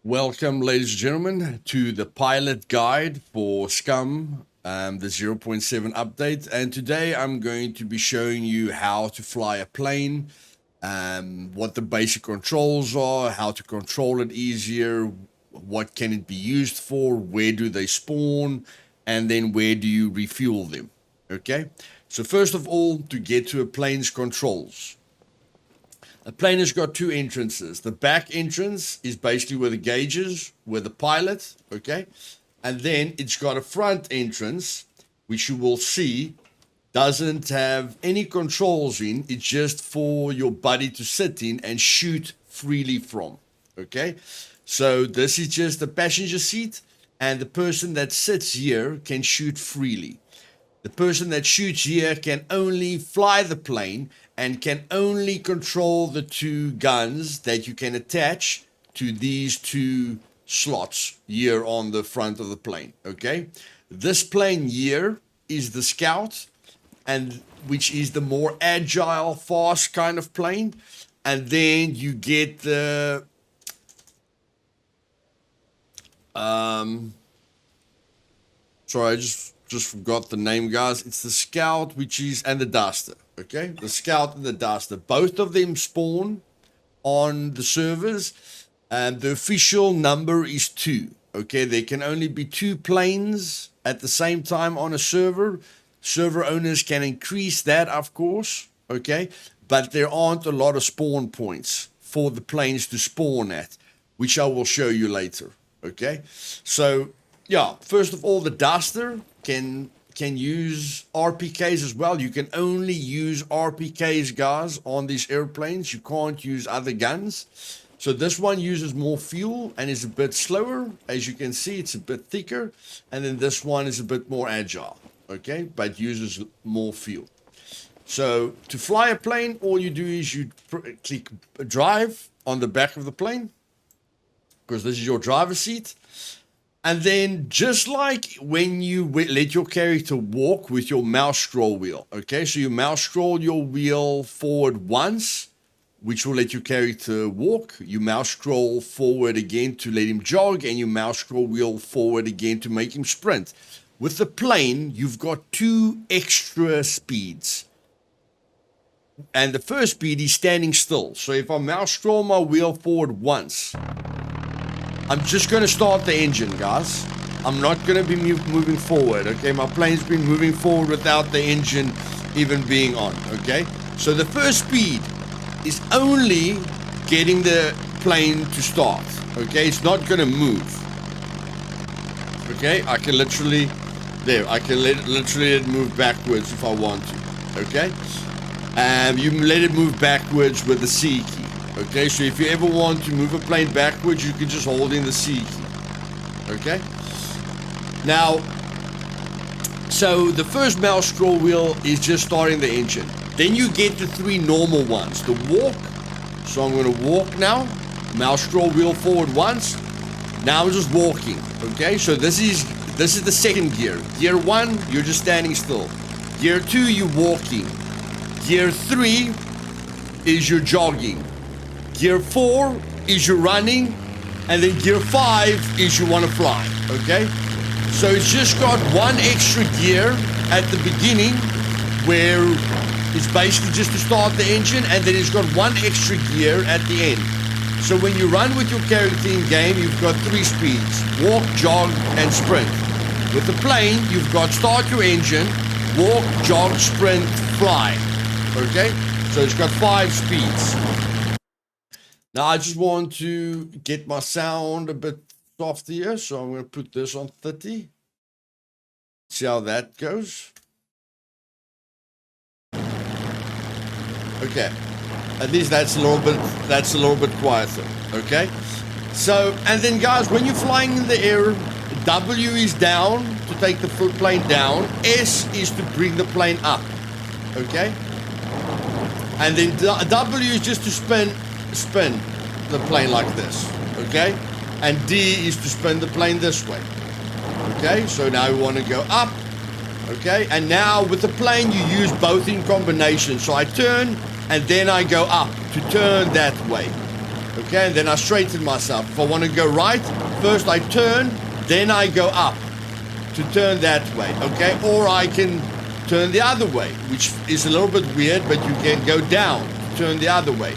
Welcome, ladies and gentlemen, to the pilot guide for Scum, the 0.7 update. And today I'm going to be showing you how to fly a plane, what the basic controls are, how to control it easier, what can it be used for, where do they spawn, and then where do you refuel them. Okay, so first of all, to get to a plane's controls. A plane has got two entrances. The back entrance is basically where the gauge is, where the pilot, okay? And then it's got a front entrance, which you will see doesn't have any controls in. It's just for your buddy to sit in and shoot freely from, okay? So this is just the passenger seat, and the person that sits here can shoot freely. The person that shoots here can only fly the plane and can only control the two guns that you can attach to these two slots here on the front of the plane, okay? This plane here is the Scout, and which is the more agile, fast kind of plane. And then you get the sorry, I just forgot the name, guys. It's the Scout, which is, and the Duster, okay? The Scout and the Duster. Both of them spawn on the servers, and the official number is 2, okay? There can only be 2 planes at the same time on a server. Server owners can increase that, of course, okay? But there aren't a lot of spawn points for the planes to spawn at, which I will show you later, okay? So, yeah, first of all, the Duster can use RPKs as well. You can only use RPKs, guys, on these airplanes. You can't use other guns. So this one uses more fuel and is a bit slower. As you can see, it's a bit thicker. And then this one is a bit more agile, okay, but uses more fuel. So to fly a plane, all you do is you click drive on the back of the plane, because this is your driver's seat. And then just like when you let your character walk with your mouse scroll wheel, okay? So you mouse scroll your wheel forward once, which will let your character walk. You mouse scroll forward again to let him jog, and you mouse scroll wheel forward again to make him sprint. With the plane, you've got 2 extra speeds. And the first speed is standing still. So if I mouse scroll my wheel forward once, I'm just going to start the engine, guys. I'm not going to be moving forward, okay? My plane's been moving forward without the engine even being on, okay? So the first speed is only getting the plane to start, okay? It's not going to move, okay? I can literally, I can literally let it move backwards if I want to, okay? You can let it move backwards with the C key. Okay, so if you ever want to move a plane backwards, you can just hold in the C key. Okay? Now, so the first mouse scroll wheel is just starting the engine. Then you get the 3 normal ones. The walk. So I'm going to walk now. Mouse scroll wheel forward once. Now I'm just walking. Okay, so this is the second gear. Gear 1, you're just standing still. Gear 2, you're walking. Gear 3 is you're jogging. Gear 4 is you're running, and then gear 5 is you want to fly, okay? So it's just got 1 extra gear at the beginning, where it's basically just to start the engine, and then it's got 1 extra gear at the end. So when you run with your character in game, you've got 3 speeds: walk, jog, and sprint. With the plane, you've got start your engine, walk, jog, sprint, fly, okay? So it's got 5 speeds. Now, I just want to get my sound a bit softer here, so I'm going to put this on 30. See how that goes. Okay, at least that's a little bit quieter. Okay, so, and then guys, when you're flying in the air, W is down to take the plane down. S is to bring the plane up. Okay, and then W is just to spin the plane like this, okay? And D is to spin the plane this way, okay? So now we want to go up, okay? And now with the plane, you use both in combination. So I turn, and then I go up to turn that way, Okay, and then I straighten myself. If I want to go right, first I turn, then I go up to turn that way, okay? Or I can turn the other way, which is a little bit weird, but you can go down, turn the other way.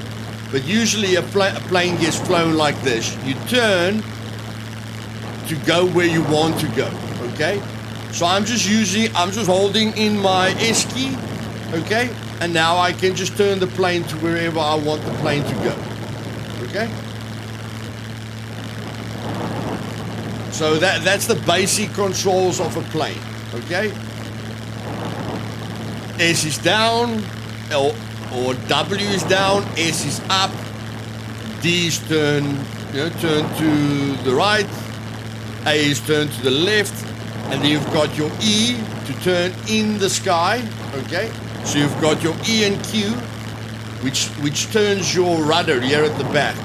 But usually a plane gets flown like this. You turn to go where you want to go, okay? So I'm just holding in my S key, okay? And now I can just turn the plane to wherever I want the plane to go, okay? So that's the basic controls of a plane, okay? S is down, or W is down, S is up, D is turn to the right, A is turn to the left, and then you've got your E to turn in the sky, okay? So you've got your E and Q, which turns your rudder here at the back,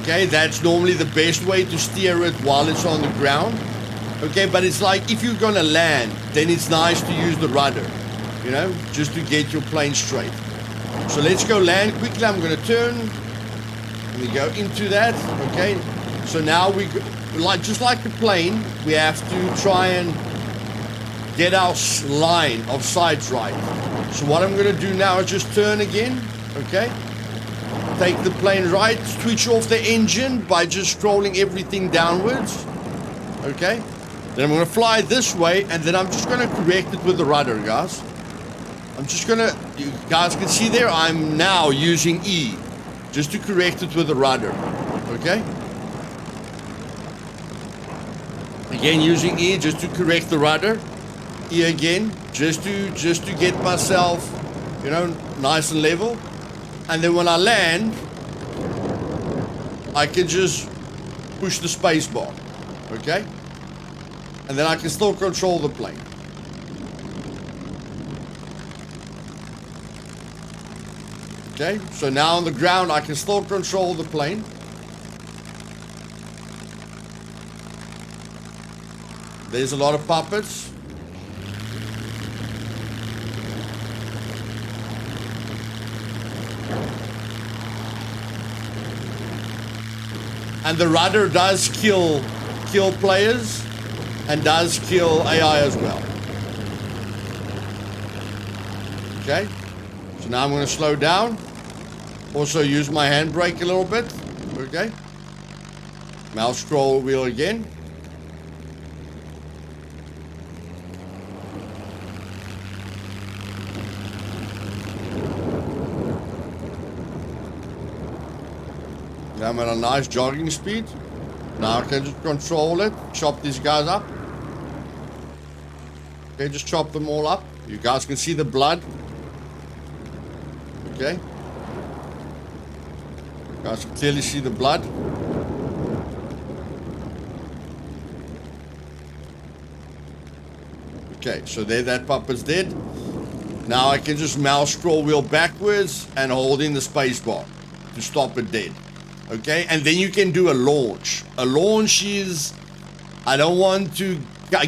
okay? That's normally the best way to steer it while it's on the ground, okay? But it's like if you're gonna land, then it's nice to use the rudder, you know, just to get your plane straight. So let's go land quickly. I'm gonna turn, and we go into that, okay? So now just like the plane, we have to try and get our line of sight right. So what I'm going to do now is just turn again, okay? Take the plane right, switch off the engine by just scrolling everything downwards, okay? Then I'm going to fly this way, and then I'm just going to correct it with the rudder, guys. You guys can see there, I'm now using E, just to correct it with the rudder, okay? Again, using E just to correct the rudder. E again, just to get myself, you know, nice and level. And then when I land, I can just push the space bar, okay? And then I can still control the plane. Okay, so now on the ground, I can still control the plane. There's a lot of puppets. And the rudder does kill players and does kill AI as well. Okay, so now I'm going to slow down. Also use my handbrake a little bit. Okay, mouse scroll wheel again. Now I'm at a nice jogging speed. Now I can just control it, chop these guys up. Okay, just chop them all up. You guys can see the blood. Okay. You guys can clearly see the blood. Okay, so there that puppet's dead. Now I can just mouse scroll wheel backwards and hold in the space bar to stop it dead. Okay, and then you can do a launch. A launch is, I don't want to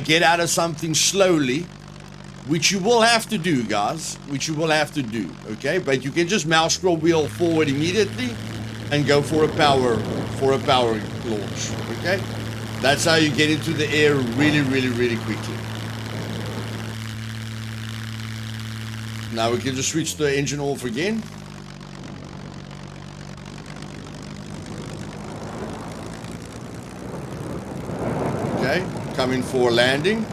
get out of something slowly, which you will have to do, guys, which you will have to do, okay? But you can just mouse scroll wheel forward immediately and go for a power launch, okay? That's how you get into the air really, really, really quickly. Now we can just switch the engine off again. Okay, coming for landing.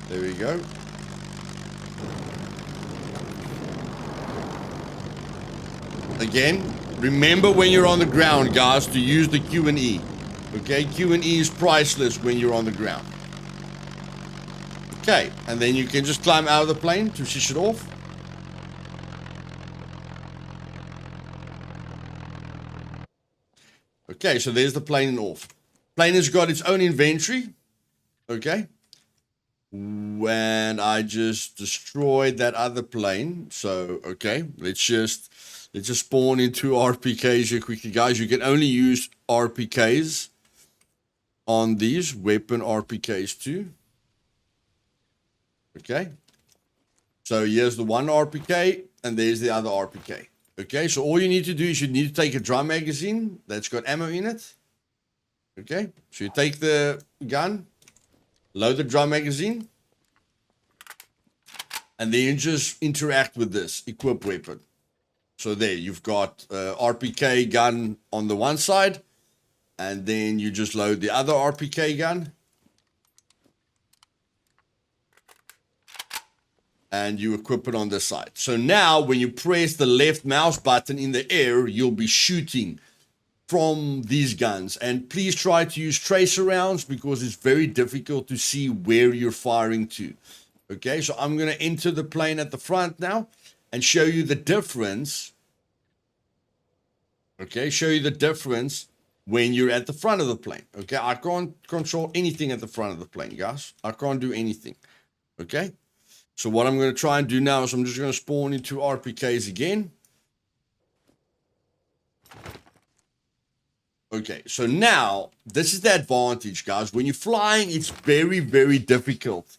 There we go. Again, remember when you're on the ground, guys, to use the Q and E. Okay, Q and E is priceless when you're on the ground. Okay, and then you can just climb out of the plane to switch it off. Okay, so there's the plane off. Plane has got its own inventory. Okay. When I just destroyed that other plane. So, okay, let's just spawn into RPKs here quickly, guys. You can only use RPKs on these weapon RPKs too. Okay. So here's the one RPK, and there's the other RPK. Okay, so all you need to do is you need to take a drum magazine that's got ammo in it. Okay, so you take the gun, load the drum magazine, and then you just interact with this equip weapon. So there, you've got RPK gun on the one side, and then you just load the other RPK gun. And you equip it on this side. So now when you press the left mouse button in the air, you'll be shooting from these guns. And please try to use tracer rounds because it's very difficult to see where you're firing to. Okay, so I'm going to enter the plane at the front now and show you the difference. Okay, show you the difference when you're at the front of the plane. Okay, I can't control anything at the front of the plane, guys. I can't do anything. Okay. So what I'm going to try and do now is I'm just going to spawn into RPKs again. Okay, so now this is the advantage, guys. When you're flying, it's very, very difficult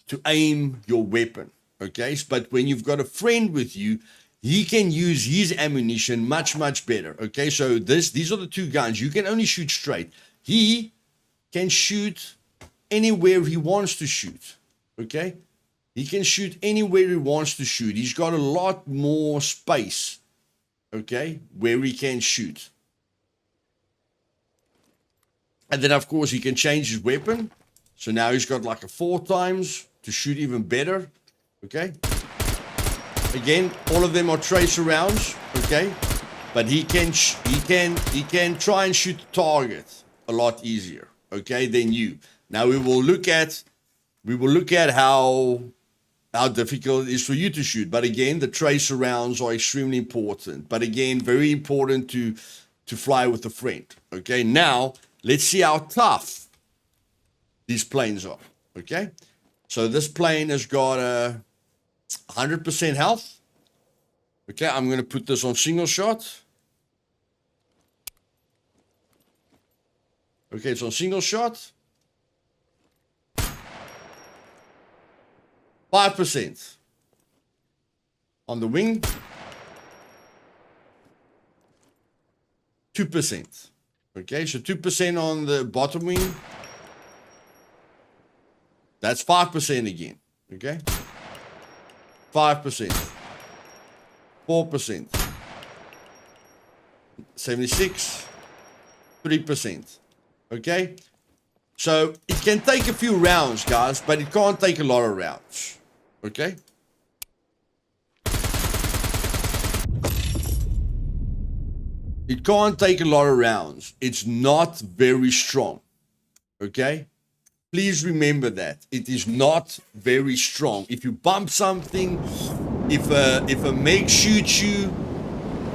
to aim your weapon. Okay, but when you've got a friend with you, he can use his ammunition much, much better. Okay, so these are the two guns. You can only shoot straight. He can shoot anywhere he wants to shoot. Okay. He can shoot anywhere he wants to shoot. He's got a lot more space, okay, where he can shoot. And then, of course, he can change his weapon. So now he's got like a 4 times to shoot even better, okay. Again, all of them are tracer rounds, okay. But he can try and shoot the target a lot easier, okay, than you. Now we will look at how difficult it is for you to shoot. But again, the tracer rounds are extremely important. But again, very important to fly with a friend. Okay, now let's see how tough these planes are. Okay, so this plane has got 100% health. Okay, I'm going to put this on single shot. Okay, it's on single shot. 5% on the wing, 2%. Okay, so 2% on the bottom wing. That's 5% again. Okay, 5%, 4%, 76, 3%. Okay, so it can take a few rounds, guys, but it can't take a lot of rounds. Okay. It can't take a lot of rounds. It's not very strong. Okay. Please remember that. It is not very strong. If you bump something, if a Meg shoots you,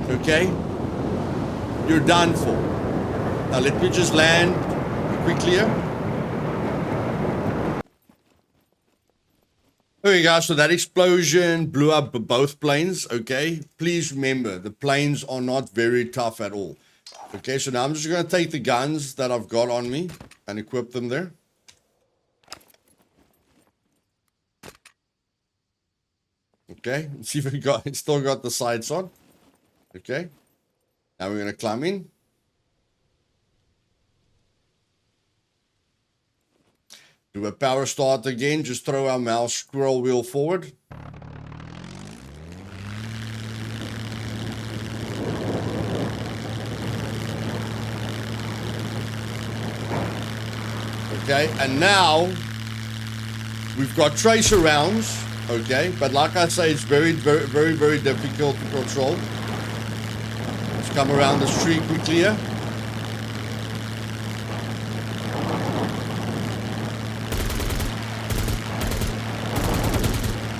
okay, you're done for. Now let me just land quickly here. Okay, guys, so that explosion blew up both planes, okay? Please remember, the planes are not very tough at all. Okay, so now I'm just going to take the guns that I've got on me and equip them there. Okay, let's see if it's still got the sights on. Okay, now we're going to climb in. Do a power start again, just throw our mouse scroll wheel forward. Okay, and now we've got tracer rounds, okay, but like I say, it's very, very, very, very difficult to control. Let's come around this tree quickly here.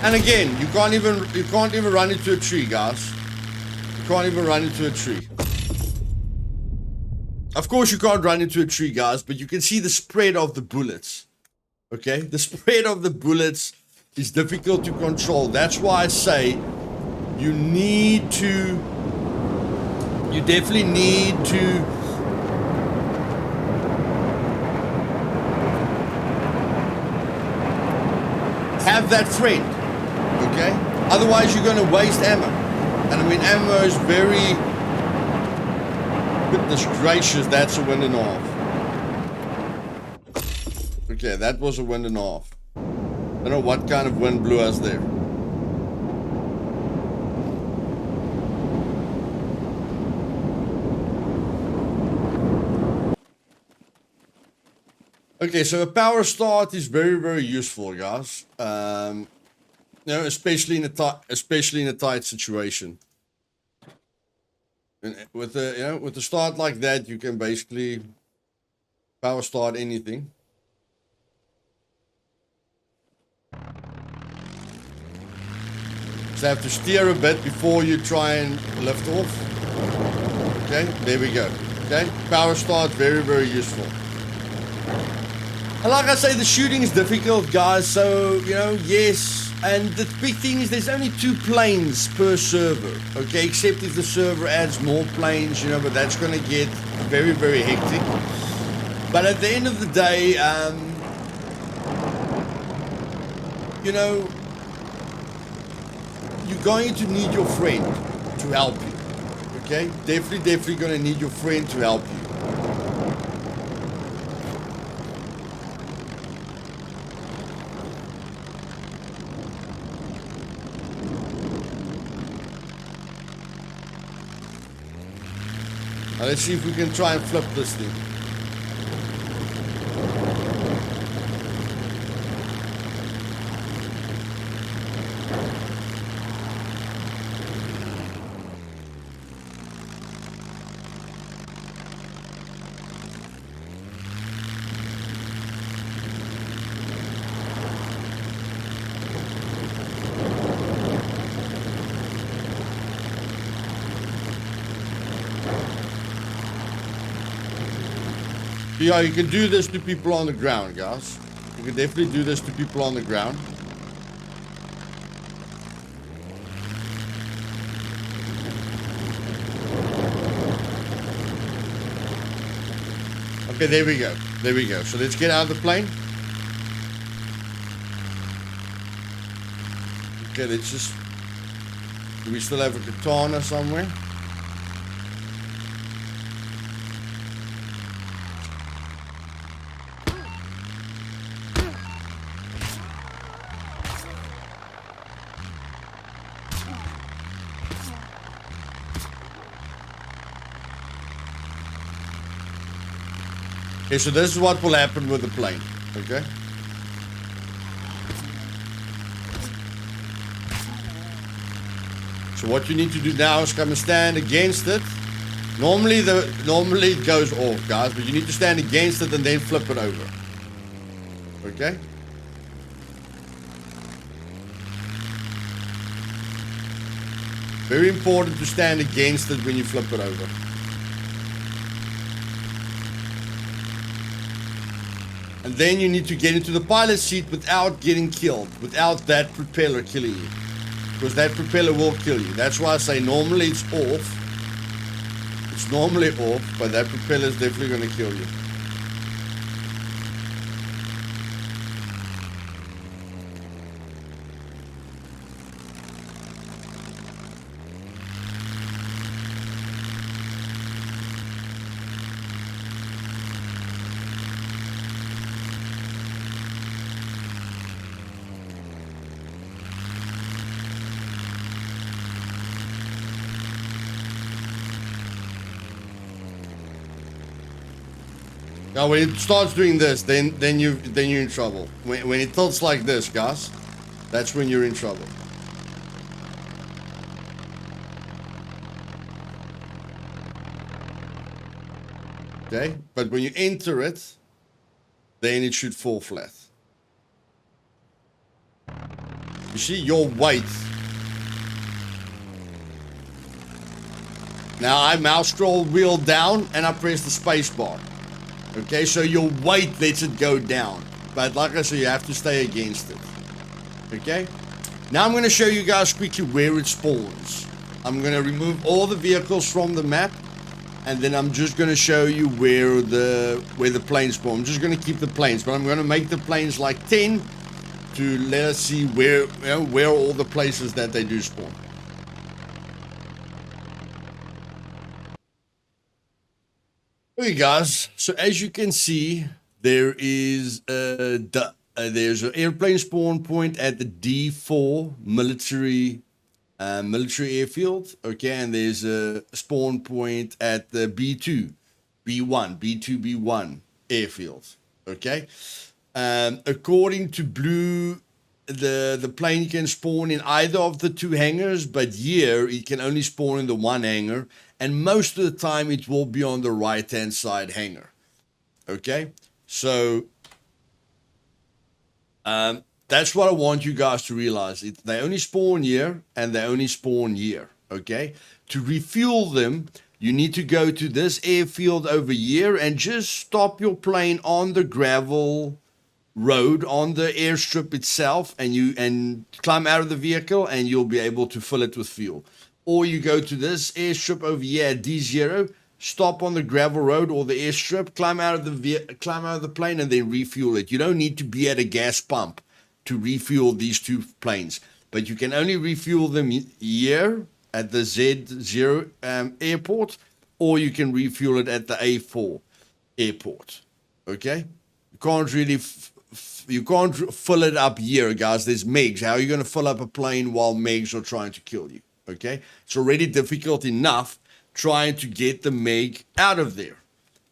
And again, you can't even run into a tree, guys. You can't even run into a tree. Of course, you can't run into a tree, guys, but you can see the spread of the bullets. Okay, the spread of the bullets is difficult to control. That's why I say you definitely need to have that friend. Okay? Otherwise, you're going to waste ammo. And I mean, ammo is very... Goodness gracious, that's a wind and a half. Okay, that was a wind and a half. I don't know what kind of wind blew us there. Okay, so a power start is very, very useful, guys. You know, especially in a tight situation. And with a start like that, you can basically power start anything. Just have to steer a bit before you try and lift off. Okay, there we go. Okay, power start, very, very useful. And like I say, the shooting is difficult, guys, so, you know, yes. And the big thing is there's only 2 planes per server, okay? Except if the server adds more planes, you know, but that's going to get very, very hectic. But at the end of the day, you know, you're going to need your friend to help you, okay? Definitely going to need your friend to help you. Now let's see if we can try and flip this thing. Yeah, you can do this to people on the ground, guys. You can definitely do this to people on the ground. Okay, there we go. There we go. So let's get out of the plane. Okay, let's just... Do we still have a katana somewhere? Okay, so this is what will happen with the plane, okay? So what you need to do now is come and stand against it. Normally it goes off, guys, but you need to stand against it and then flip it over. Okay? Very important to stand against it when you flip it over. And then you need to get into the pilot seat without getting killed, without that propeller killing you. Because that propeller will kill you. That's why I say normally it's off. It's normally off, but that propeller is definitely going to kill you. Now, when it starts doing this, then you're in trouble. When it tilts like this, guys, that's when you're in trouble. Okay, but when you enter it, then it should fall flat. You see your weight. Now I mouse scroll wheel down and I press the space bar. Okay, so your weight lets it go down. But like I said, you have to stay against it. Okay? Now I'm going to show you guys quickly where it spawns. I'm going to remove all the vehicles from the map. And then I'm just going to show you where the planes spawn. I'm just going to keep the planes. But I'm going to make the planes like 10 to let us see where, where all the places that they do spawn. Okay, guys. So as you can see, there is there's an airplane spawn point at the D4 military airfield. Okay, and there's a spawn point at the B2, B1 airfield. Okay, according to Blue, the plane can spawn in either of the two hangars, but here it can only spawn in the one hangar, and most of the time it will be on the right hand side hangar. Okay, so that's what I want you guys to realize. They only spawn here and they only spawn here. Okay, to refuel them, you need to go to this airfield over here and just stop your plane on the gravel road on the airstrip itself, and climb out of the vehicle, and you'll be able to fill it with fuel. Or you go to this airstrip over here at D0, stop on the gravel road or the airstrip, climb out of the plane, and then refuel it. You don't need to be at a gas pump to refuel these two planes, but you can only refuel them here at the Z0 airport, or you can refuel it at the A4 airport. Okay, you can't really you can't fill it up here, guys. There's MiGs. How are you going to fill up a plane while MiGs are trying to kill you? Okay, it's already difficult enough trying to get the MiG out of there.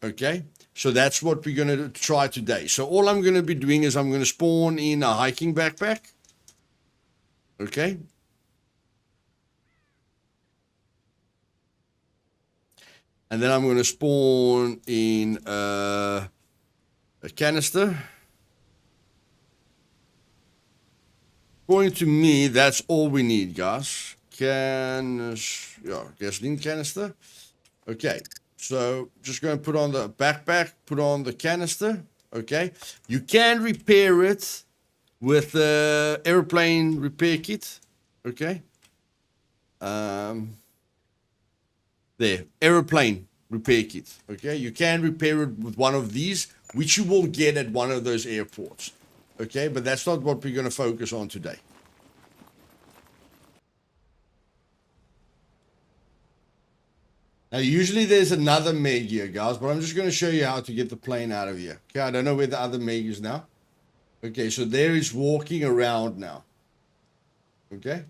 Okay, so that's what we're going to try today. So all I'm going to be doing is I'm going to spawn in a hiking backpack. Okay, and then I'm going to spawn in a canister. According to me, that's all we need, guys. Gasoline canister. Okay, so just going to put on the backpack, put on the canister. Okay, you can repair it with the airplane repair kit. Okay, there, airplane repair kit. Okay, you can repair it with one of these, which you will get at one of those airports. Okay, but that's not what we're going to focus on today. Now, usually there's another MiG here, guys, but I'm just going to show you how to get the plane out of here. Okay, I don't know where the other MiG is now. Okay, so there is walking around now. Okay.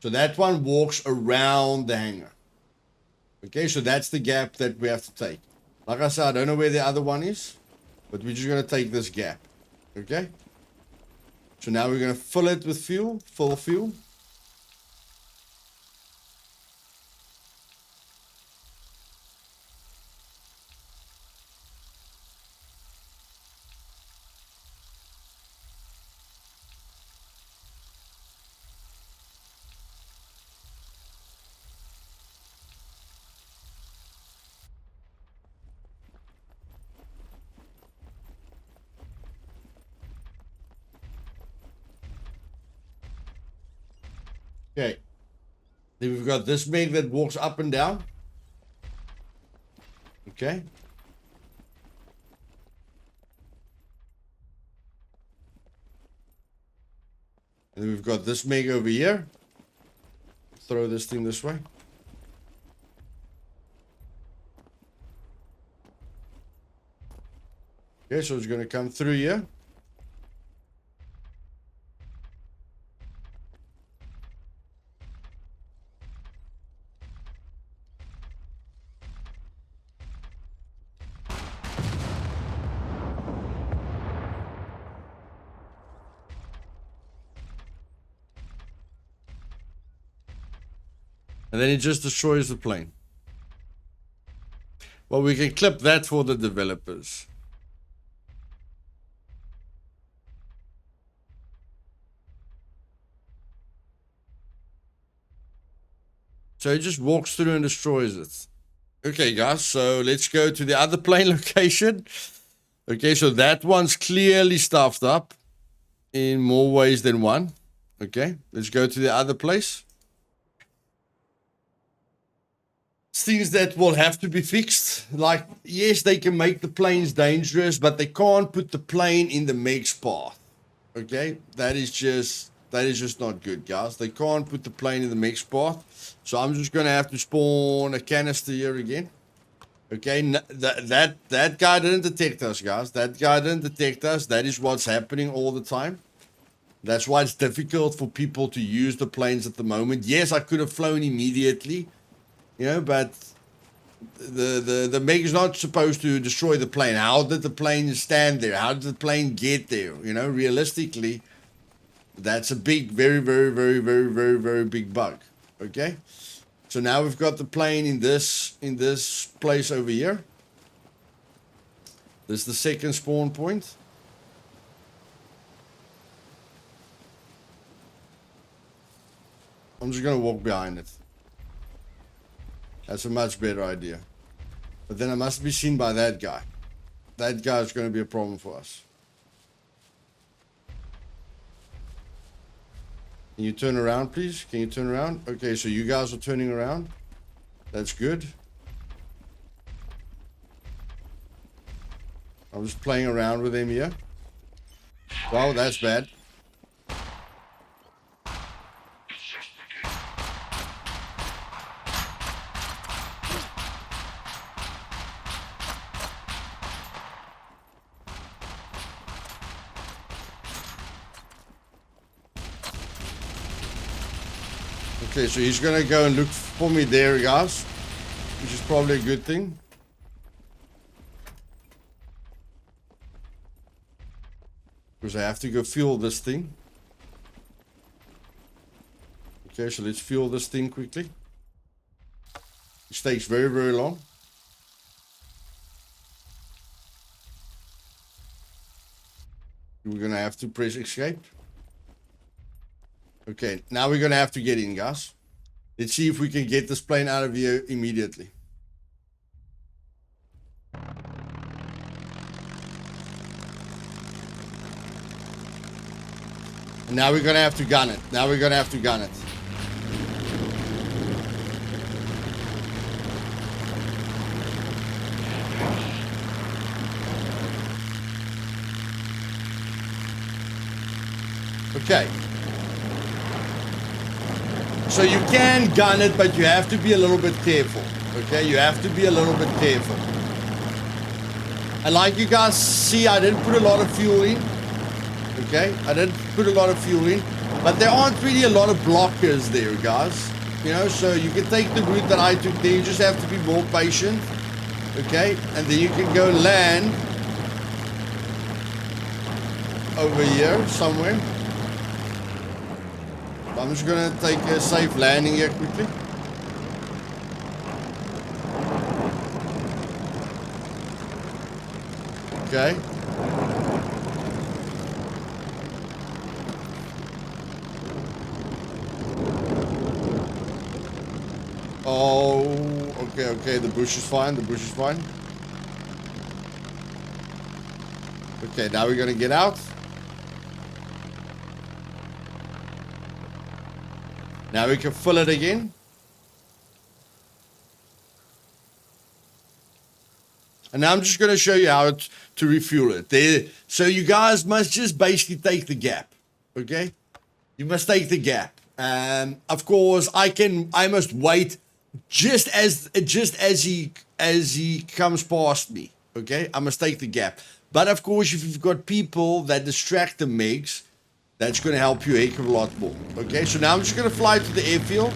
So that one walks around the hangar. Okay, so that's the gap that we have to take. Like I said, I don't know where the other one is, but we're just going to take this gap. Okay. So now we're going to fill it with fuel, full fuel. Okay. Then we've got this MiG that walks up and down. Okay. And then we've got this MiG over here. Throw this thing this way. Okay, so it's going to come through here. And then it just destroys the plane. Well, we can clip that for the developers. So it just walks through and destroys it. Okay, guys, so let's go to the other plane location. Okay, so that one's clearly stuffed up in more ways than one. Okay, let's go to the other place. things that will have to be fixed. Like, yes, they can make the planes dangerous, but they can't put the plane in the Meg's path. Okay, that is just not good, guys. They can't put the plane in the Meg's path. So I'm just gonna have to spawn a canister here again. Okay, that guy didn't detect us, guys. That guy didn't detect us. That is what's happening all the time. That's why it's difficult for people to use the planes at the moment. Yes, I could have flown immediately, you know, but the Meg is not supposed to destroy the plane. How did the plane stand there? How did the plane get there? You know, realistically, that's a big, very, very, very, very, very, very big bug. Okay, so now we've got the plane in this place over here. This is the second spawn point. I'm just gonna walk behind it. That's a much better idea. But then I must be seen by that guy. That guy's going to be a problem for us. Can you turn around, please? Can you turn around? Okay, so you guys are turning around. That's good. I'm just playing around with him here. Wow, that's bad. Okay, so he's gonna go and look for me there, guys, which is probably a good thing. Because I have to go fuel this thing. Okay, so let's fuel this thing quickly. It takes very, very long. We're gonna have to press escape. Okay, now we're gonna have to get in, guys. Let's see if we can get this plane out of here immediately. And now we're gonna have to gun it. Now we're gonna have to gun it. Okay. So you can gun it, but you have to be a little bit careful. Okay, you have to be a little bit careful. And like you guys see, I didn't put a lot of fuel in. Okay, I didn't put a lot of fuel in, but there aren't really a lot of blockers there, guys. You know, so you can take the route that I took there. You just have to be more patient. Okay, and then you can go land over here somewhere. I'm just gonna take a safe landing here quickly. Okay. Oh, okay, the bush is fine, Okay, now we're gonna get out. Now we can fill it again. And now I'm just going to show you how to refuel it. There, so you guys must just basically take the gap, okay? You must take the gap. Of course, I must wait just as he comes past me, okay? I must take the gap. But of course, if you've got people that distract the MiGs, that's going to help you a heck of a lot more. Okay, so now I'm just going to fly to the airfield.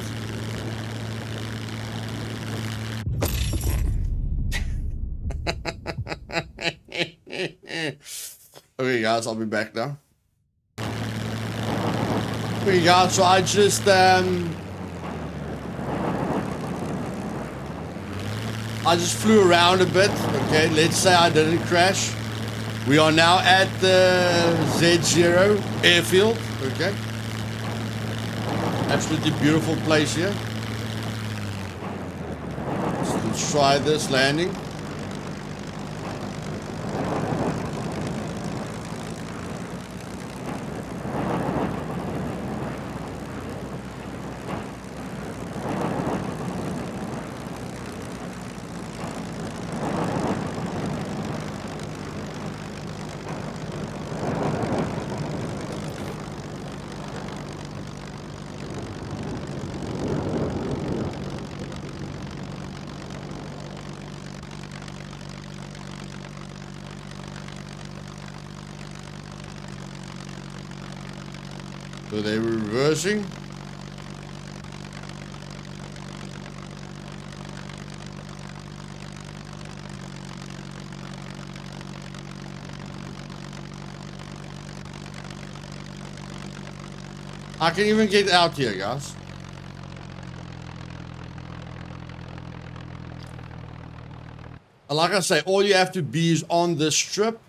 Okay, guys, I'll be back now. Okay, guys, so I just flew around a bit. Okay, let's say I didn't crash. We are now at the Z0 airfield, okay? Absolutely beautiful place here. So let's try this landing. So they were reversing. I can even get out here, guys. And like I say, all you have to be is on this strip,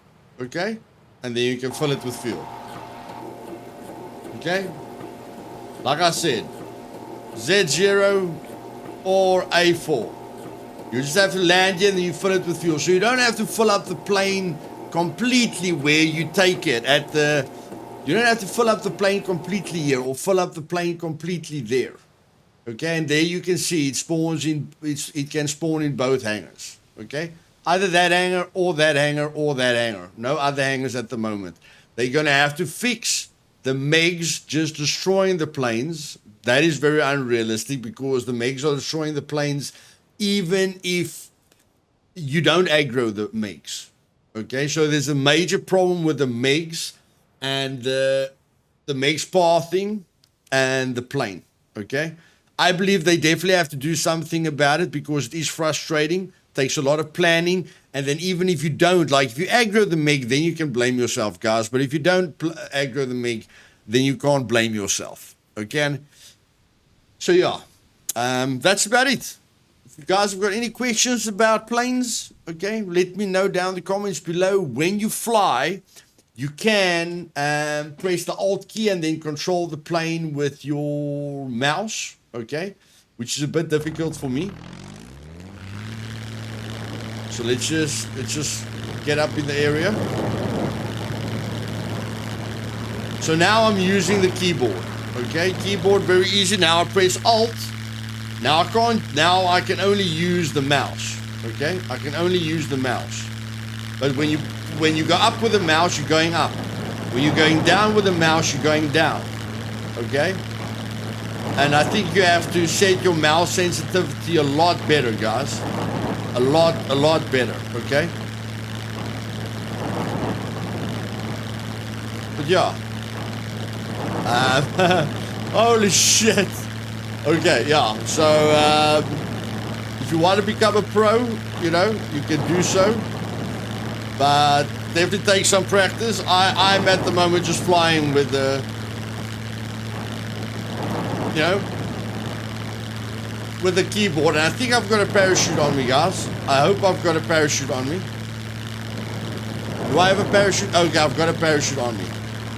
okay? And then you can fill it with fuel. Okay? Like I said, Z0 or A4. You just have to land here and then you fill it with fuel. So you don't have to fill up the plane completely where you take it at the... You don't have to fill up the plane completely here or fill up the plane completely there. Okay, and there you can see it spawns in, it can spawn in both hangars. Okay, either that hangar or that hangar or that hangar. No other hangars at the moment. They're going to have to fix the Megs just destroying the planes. That is very unrealistic because the Megs are destroying the planes even if you don't aggro the Megs. Okay, so there's a major problem with the Megs and the Megs pathing and the plane. Okay, I believe they definitely have to do something about it because it is frustrating. Takes a lot of planning, and then even if you don't, like if you aggro the Meg, then you can blame yourself, guys. But if you don't aggro the Meg, then you can't blame yourself. Okay, so yeah, that's about it. If you guys have got any questions about planes, okay, let me know down in the comments below. When you fly, you can press the Alt key and then control the plane with your mouse, okay, which is a bit difficult for me. So let's just get up in the area. So now I'm using the keyboard, okay, keyboard very easy. Now I press Alt. Now I can only use the mouse, okay, I can only use the mouse. But when you go up with the mouse, you're going up. When you're going down with the mouse, you're going down. Okay? And I think you have to set your mouse sensitivity a lot better, guys. A lot better. Okay? But yeah. Holy shit. Okay, yeah. So, if you want to become a pro, you know, you can do so. But definitely take some practice. I'm at the moment just flying with the, you know, with the keyboard. And I think I've got a parachute on me, guys. I hope I've got a parachute on me. Do I have a parachute? Okay, I've got a parachute on me.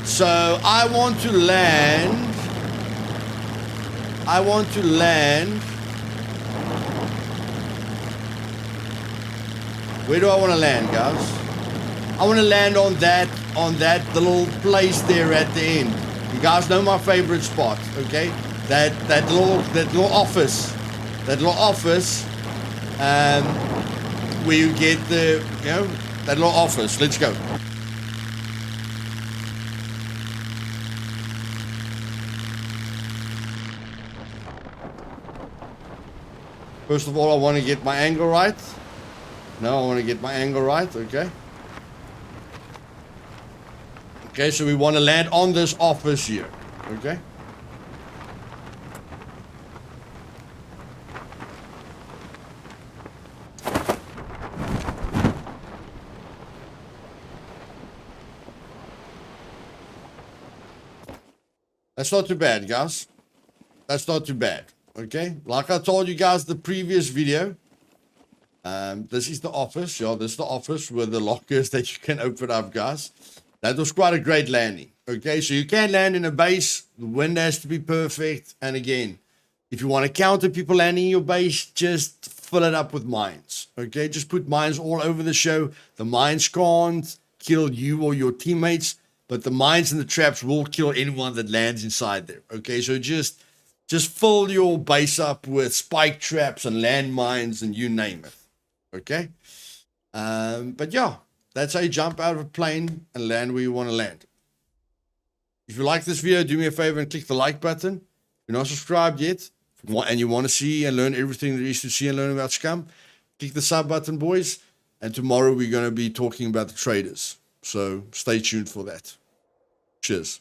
So I want to land. Where do I want to land, guys? I want to land on that little place there at the end. You guys know my favorite spot, okay? That little office, where you get the, you know, that little office. Let's go. First of all, I want to get my angle right. No, I want to get my angle right, okay? Okay, so we want to land on this office here, okay? That's not too bad, guys. That's not too bad, okay? Like I told you guys the previous video, this is the office. Yeah, this is the office with the lockers that you can open up, guys. That was quite a great landing. Okay, so you can land in a base. The wind has to be perfect. And again, if you want to counter people landing in your base, just fill it up with mines. Okay, just put mines all over the show. The mines can't kill you or your teammates, but the mines and the traps will kill anyone that lands inside there. Okay, so just fill your base up with spike traps and land mines and you name it. Okay, but yeah. That's how you jump out of a plane and land where you want to land. If you like this video, do me a favor and click the like button. If you're not subscribed yet and you want to see and learn everything there is to see and learn about Scum, click the sub button, boys. And tomorrow we're going to be talking about the traders. So stay tuned for that. Cheers.